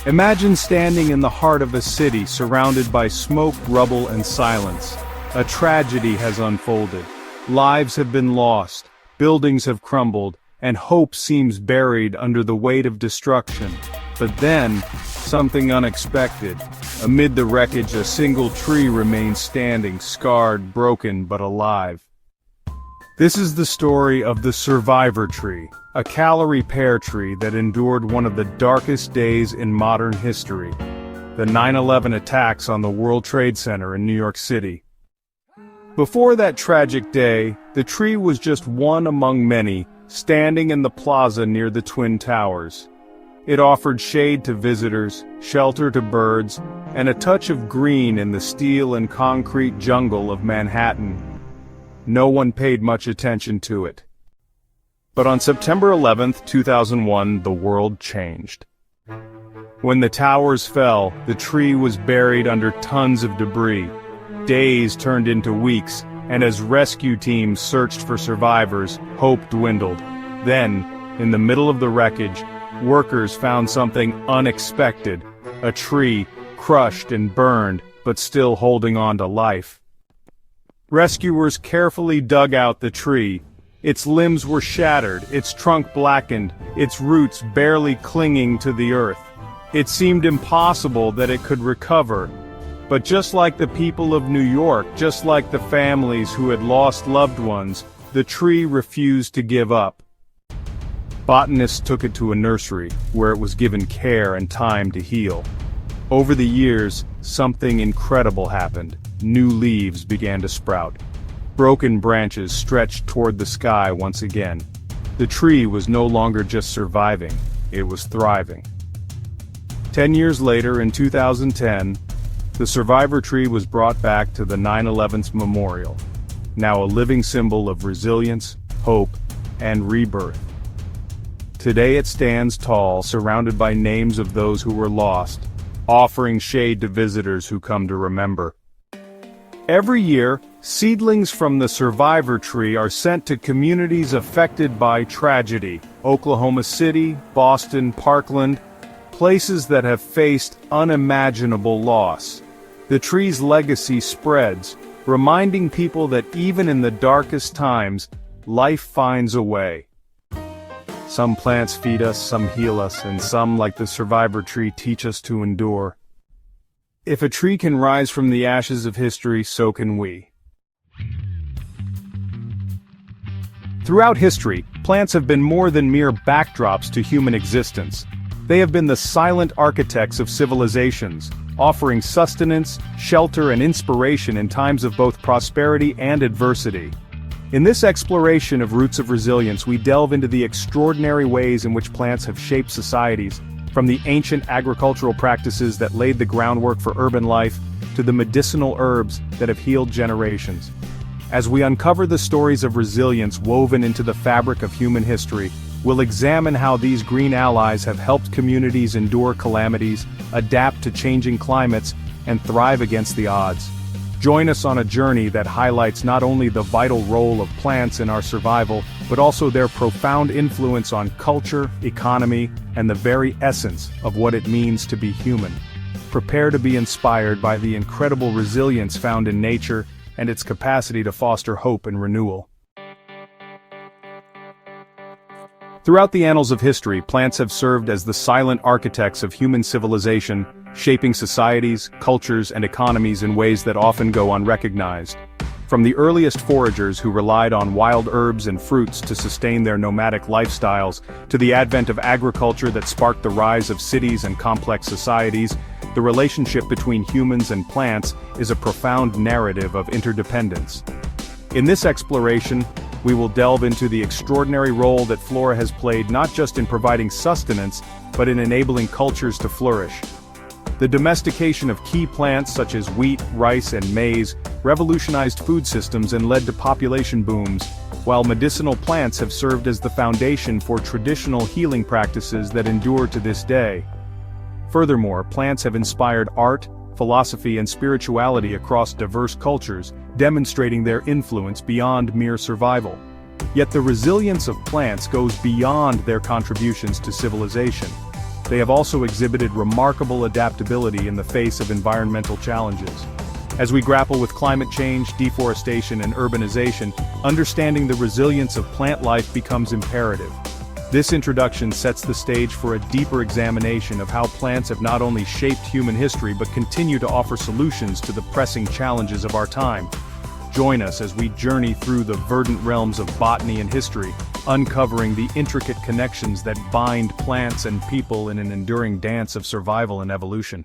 Imagine standing in the heart of a city surrounded by smoke, rubble, and silence. A tragedy has unfolded. Lives have been lost, buildings have crumbled, and hope seems buried under the weight of destruction. But then, something unexpected. Amid the wreckage, a single tree remains standing, scarred, broken, but alive. This is the story of the survivor tree, a calorie pear tree that endured one of the darkest days in modern history, the 9/11 attacks on the World Trade Center in New York City. Before that tragic day, the tree was just one among many, standing in the plaza near the Twin Towers. It offered shade to visitors, shelter to birds, and a touch of green in the steel and concrete jungle of Manhattan. No one paid much attention to it. But on September 11, 2001, the world changed. When the towers fell, the tree was buried under tons of debris. Days turned into weeks, and as rescue teams searched for survivors, hope dwindled. Then, in the middle of the wreckage, workers found something unexpected: a tree, crushed and burned, but still holding on to life. Rescuers carefully dug out the tree. Its limbs were shattered, its trunk blackened, its roots barely clinging to the earth. It seemed impossible that it could recover. But just like the people of New York, just like the families who had lost loved ones, the tree refused to give up. Botanists took it to a nursery, where it was given care and time to heal. Over the years, something incredible happened. New leaves began to sprout. Broken branches stretched toward the sky once again. The tree was no longer just surviving, it was thriving. 10 years later, in 2010, the survivor tree was brought back to the 9/11 memorial, now a living symbol of resilience, hope, and rebirth. Today it stands tall, surrounded by names of those who were lost, offering shade to visitors who come to remember. Every year, seedlings from the survivor tree are sent to communities affected by tragedy: Oklahoma City, Boston, Parkland, places that have faced unimaginable loss. The tree's legacy spreads, reminding people that even in the darkest times, life finds a way. Some plants feed us, some heal us, and some, like the survivor tree, teach us to endure. If a tree can rise from the ashes of history, so can we. Throughout history, plants have been more than mere backdrops to human existence. They have been the silent architects of civilizations, offering sustenance, shelter, and inspiration in times of both prosperity and adversity. In this exploration of roots of resilience, we delve into the extraordinary ways in which plants have shaped societies, from the ancient agricultural practices that laid the groundwork for urban life, to the medicinal herbs that have healed generations. As we uncover the stories of resilience woven into the fabric of human history, we'll examine how these green allies have helped communities endure calamities, adapt to changing climates, and thrive against the odds. Join us on a journey that highlights not only the vital role of plants in our survival, but also their profound influence on culture, economy, and the very essence of what it means to be human. Prepare to be inspired by the incredible resilience found in nature and its capacity to foster hope and renewal. Throughout the annals of history, plants have served as the silent architects of human civilization, shaping societies, cultures, and economies in ways that often go unrecognized. From the earliest foragers who relied on wild herbs and fruits to sustain their nomadic lifestyles, to the advent of agriculture that sparked the rise of cities and complex societies, the relationship between humans and plants is a profound narrative of interdependence. In this exploration, we will delve into the extraordinary role that flora has played not just in providing sustenance, but in enabling cultures to flourish. The domestication of key plants such as wheat, rice, and maize revolutionized food systems and led to population booms, while medicinal plants have served as the foundation for traditional healing practices that endure to this day. Furthermore, plants have inspired art, philosophy, and spirituality across diverse cultures, demonstrating their influence beyond mere survival. Yet the resilience of plants goes beyond their contributions to civilization. they have also exhibited remarkable adaptability in the face of environmental challenges. As we grapple with climate change, deforestation, and urbanization, understanding the resilience of plant life becomes imperative. This introduction sets the stage for a deeper examination of how plants have not only shaped human history but continue to offer solutions to the pressing challenges of our time. Join us as we journey through the verdant realms of botany and history, uncovering the intricate connections that bind plants and people in an enduring dance of survival and evolution.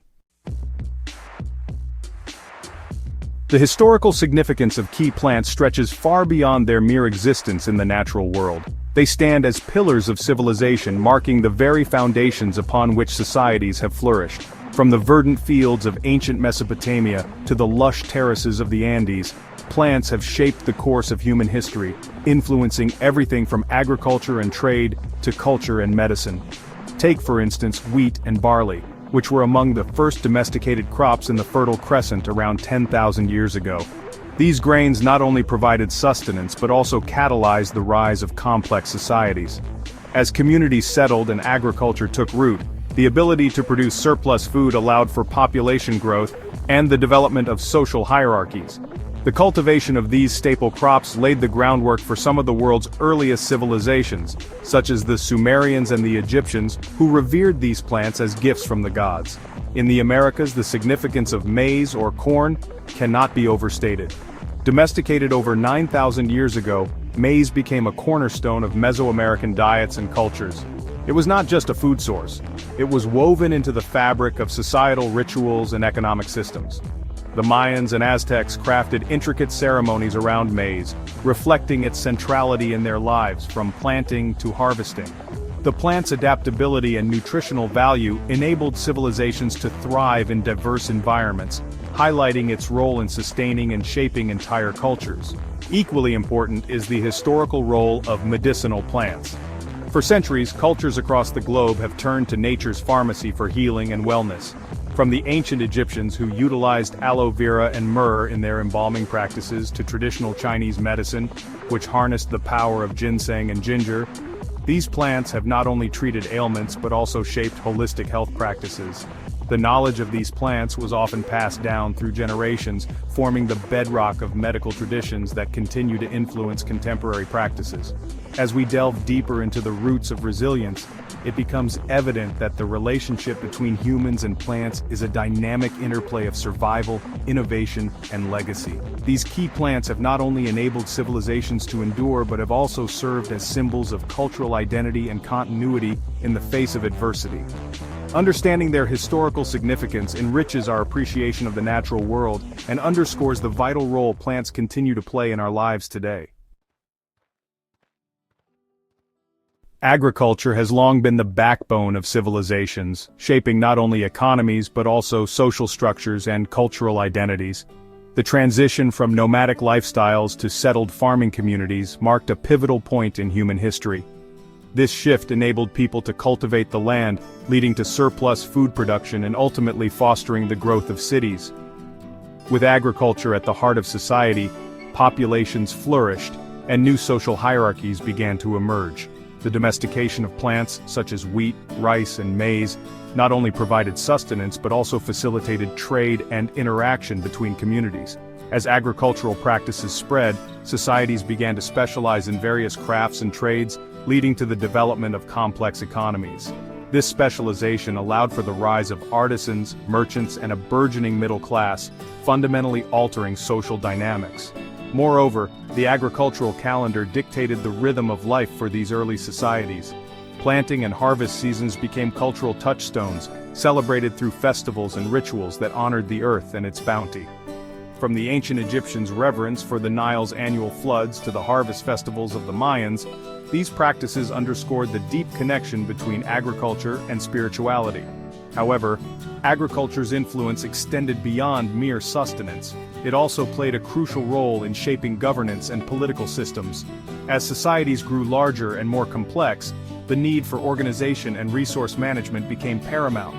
The historical significance of key plants stretches far beyond their mere existence in the natural world. They stand as pillars of civilization, marking the very foundations upon which societies have flourished. From the verdant fields of ancient Mesopotamia to the lush terraces of the Andes, plants have shaped the course of human history, influencing everything from agriculture and trade to culture and medicine. Take, for instance, wheat and barley, which were among the first domesticated crops in the Fertile Crescent around 10,000 years ago. These grains not only provided sustenance but also catalyzed the rise of complex societies. As communities settled and agriculture took root, the ability to produce surplus food allowed for population growth and the development of social hierarchies. The cultivation of these staple crops laid the groundwork for some of the world's earliest civilizations, such as the Sumerians and the Egyptians, who revered these plants as gifts from the gods. In the Americas, the significance of maize or corn cannot be overstated. Domesticated over 9,000 years ago, maize became a cornerstone of Mesoamerican diets and cultures. It was not just a food source. It was woven into the fabric of societal rituals and economic systems. The Mayans and Aztecs crafted intricate ceremonies around maize, reflecting its centrality in their lives from planting to harvesting. The plant's adaptability and nutritional value enabled civilizations to thrive in diverse environments, highlighting its role in sustaining and shaping entire cultures. Equally important is the historical role of medicinal plants. For centuries, cultures across the globe have turned to nature's pharmacy for healing and wellness. From the ancient Egyptians who utilized aloe vera and myrrh in their embalming practices to traditional Chinese medicine, which harnessed the power of ginseng and ginger, these plants have not only treated ailments but also shaped holistic health practices. The knowledge of these plants was often passed down through generations, forming the bedrock of medical traditions that continue to influence contemporary practices. As we delve deeper into the roots of resilience, it becomes evident that the relationship between humans and plants is a dynamic interplay of survival, innovation, and legacy. These key plants have not only enabled civilizations to endure but have also served as symbols of cultural identity and continuity in the face of adversity. Understanding their historical significance enriches our appreciation of the natural world and underscores the vital role plants continue to play in our lives today. Agriculture has long been the backbone of civilizations, shaping not only economies but also social structures and cultural identities. The transition from nomadic lifestyles to settled farming communities marked a pivotal point in human history. This shift enabled people to cultivate the land, leading to surplus food production and ultimately fostering the growth of cities. With agriculture at the heart of society, populations flourished, and new social hierarchies began to emerge. The domestication of plants, such as wheat, rice, and maize, not only provided sustenance but also facilitated trade and interaction between communities. As agricultural practices spread, societies began to specialize in various crafts and trades, leading to the development of complex economies. This specialization allowed for the rise of artisans, merchants, and a burgeoning middle class, fundamentally altering social dynamics. Moreover, the agricultural calendar dictated the rhythm of life for these early societies. Planting and harvest seasons became cultural touchstones, celebrated through festivals and rituals that honored the earth and its bounty. From the ancient Egyptians' reverence for the Nile's annual floods to the harvest festivals of the Mayans, these practices underscored the deep connection between agriculture and spirituality. However, agriculture's influence extended beyond mere sustenance. It also played a crucial role in shaping governance and political systems. As societies grew larger and more complex, the need for organization and resource management became paramount.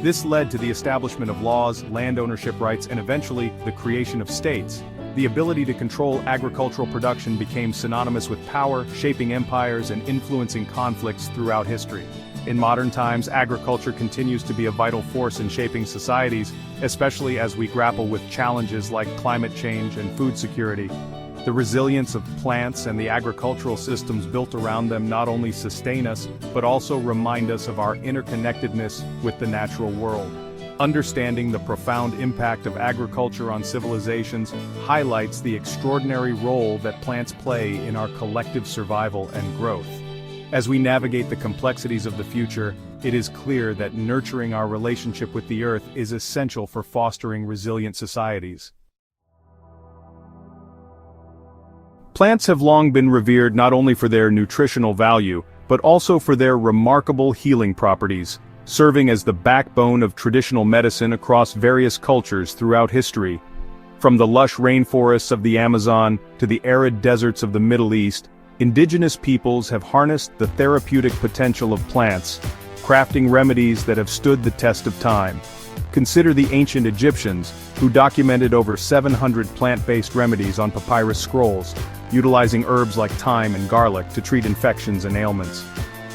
This led to the establishment of laws, land ownership rights, and eventually, the creation of states. The ability to control agricultural production became synonymous with power, shaping empires and influencing conflicts throughout history. In modern times, agriculture continues to be a vital force in shaping societies, especially as we grapple with challenges like climate change and food security. The resilience of plants and the agricultural systems built around them not only sustain us, but also remind us of our interconnectedness with the natural world. Understanding the profound impact of agriculture on civilizations highlights the extraordinary role that plants play in our collective survival and growth. As we navigate the complexities of the future, it is clear that nurturing our relationship with the earth is essential for fostering resilient societies. Plants have long been revered not only for their nutritional value, but also for their remarkable healing properties, serving as the backbone of traditional medicine across various cultures throughout history. From the lush rainforests of the Amazon to the arid deserts of the Middle East, indigenous peoples have harnessed the therapeutic potential of plants, crafting remedies that have stood the test of time. Consider the ancient Egyptians, who documented over 700 plant-based remedies on papyrus scrolls, utilizing herbs like thyme and garlic to treat infections and ailments.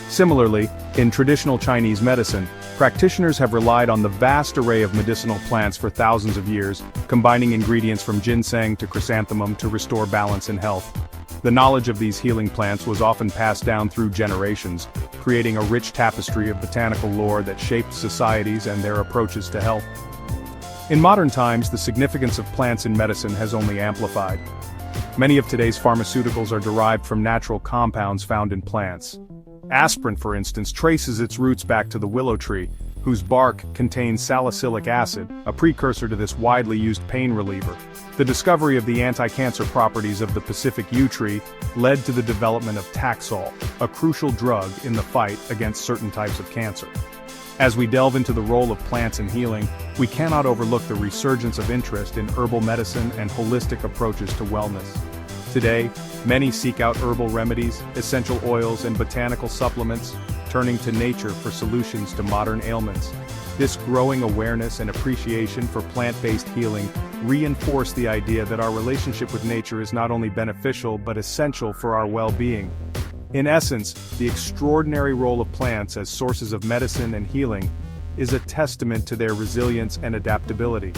Similarly, in traditional Chinese medicine, practitioners have relied on the vast array of medicinal plants for thousands of years, combining ingredients from ginseng to chrysanthemum to restore balance and health. The knowledge of these healing plants was often passed down through generations, creating a rich tapestry of botanical lore that shaped societies and their approaches to health. In modern times, the significance of plants in medicine has only amplified. Many of today's pharmaceuticals are derived from natural compounds found in plants. Aspirin, for instance, traces its roots back to the willow tree, whose bark contains salicylic acid, a precursor to this widely used pain reliever. The discovery of the anti-cancer properties of the Pacific yew tree led to the development of Taxol, a crucial drug in the fight against certain types of cancer. As we delve into the role of plants in healing, we cannot overlook the resurgence of interest in herbal medicine and holistic approaches to wellness. Today, many seek out herbal remedies, essential oils, and botanical supplements, turning to nature for solutions to modern ailments. This growing awareness and appreciation for plant-based healing reinforce the idea that our relationship with nature is not only beneficial but essential for our well-being. In essence, the extraordinary role of plants as sources of medicine and healing is a testament to their resilience and adaptability.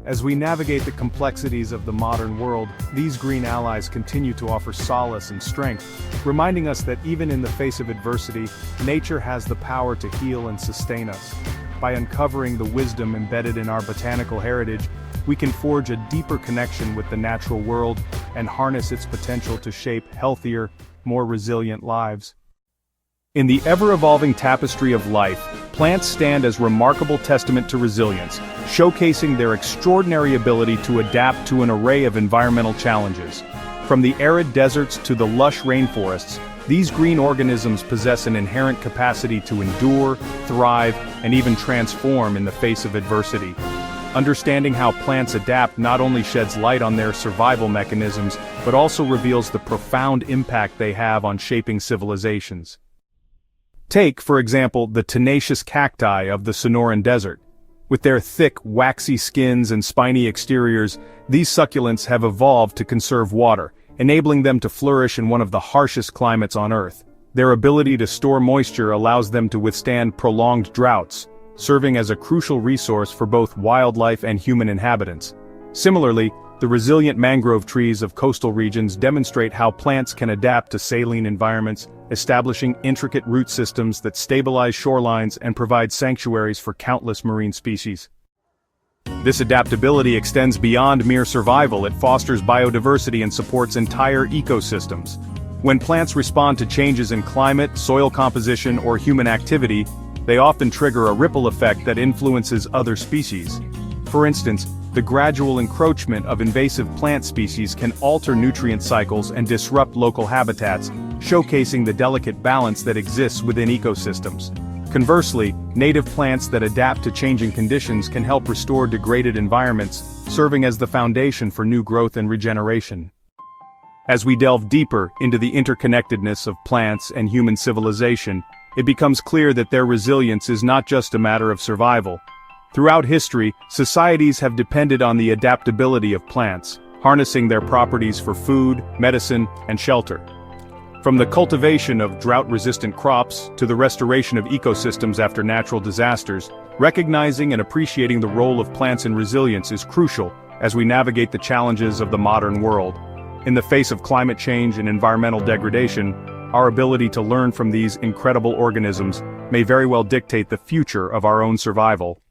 As we navigate the complexities of the modern world, these green allies continue to offer solace and strength, reminding us that even in the face of adversity, nature has the power to heal and sustain us. By uncovering the wisdom embedded in our botanical heritage, we can forge a deeper connection with the natural world and harness its potential to shape healthier, more resilient lives. In the ever-evolving tapestry of life, plants stand as remarkable testament to resilience, showcasing their extraordinary ability to adapt to an array of environmental challenges. From the arid deserts to the lush rainforests, these green organisms possess an inherent capacity to endure, thrive, and even transform in the face of adversity. Understanding how plants adapt not only sheds light on their survival mechanisms, but also reveals the profound impact they have on shaping civilizations. Take, for example, the tenacious cacti of the Sonoran Desert. With their thick, waxy skins and spiny exteriors, these succulents have evolved to conserve water, enabling them to flourish in one of the harshest climates on Earth. Their ability to store moisture allows them to withstand prolonged droughts, serving as a crucial resource for both wildlife and human inhabitants. Similarly, the resilient mangrove trees of coastal regions demonstrate how plants can adapt to saline environments, establishing intricate root systems that stabilize shorelines and provide sanctuaries for countless marine species. This adaptability extends beyond mere survival. It fosters biodiversity and supports entire ecosystems. When plants respond to changes in climate, soil composition, or human activity, they often trigger a ripple effect that influences other species. For instance, the gradual encroachment of invasive plant species can alter nutrient cycles and disrupt local habitats, showcasing the delicate balance that exists within ecosystems. Conversely, native plants that adapt to changing conditions can help restore degraded environments, serving as the foundation for new growth and regeneration. As we delve deeper into the interconnectedness of plants and human civilization, it becomes clear that their resilience is not just a matter of survival. Throughout history, societies have depended on the adaptability of plants, harnessing their properties for food, medicine, and shelter. From the cultivation of drought-resistant crops to the restoration of ecosystems after natural disasters, recognizing and appreciating the role of plants in resilience is crucial as we navigate the challenges of the modern world. In the face of climate change and environmental degradation, our ability to learn from these incredible organisms may very well dictate the future of our own survival.